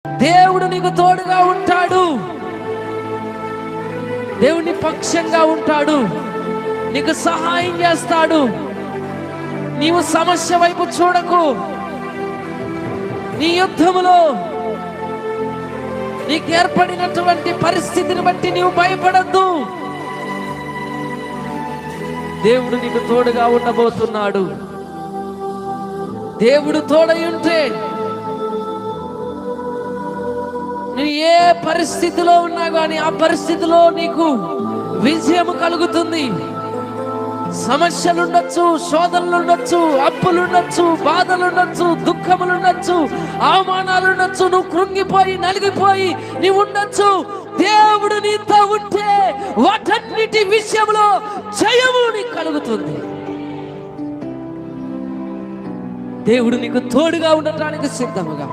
దేవుడు నీకు తోడుగా ఉంటాడు. దేవుని పక్షంగా ఉంటాడు, నీకు సహాయం చేస్తాడు. నీవు సమస్య వైపు చూడకు. నీ యుద్ధములో నీకు ఏర్పడినటువంటి పరిస్థితిని బట్టి నీవు భయపడద్దు. దేవుడు నీకు తోడుగా ఉండబోతున్నాడు. దేవుడు తోడై ఉంటే నువ్వు ఏ పరిస్థితిలో ఉన్నా కానీ ఆ పరిస్థితిలో నీకు విజయము కలుగుతుంది. సమస్యలుండొచ్చు, శోధనలుండొచ్చు, అప్పులుండొచ్చు, బాధలుండొచ్చు, దుఃఖములుండొచ్చు, అవమానాలుండొచ్చు, నువ్వు కృంగిపోయి నలిగిపోయి నీవు ఉండొచ్చు. దేవుడు నీతో ఉంటే వాటన్నిటి విషయంలో జయము నీకు కలుగుతుంది. దేవుడు నీకు తోడుగా ఉండటానికి సిద్ధముగా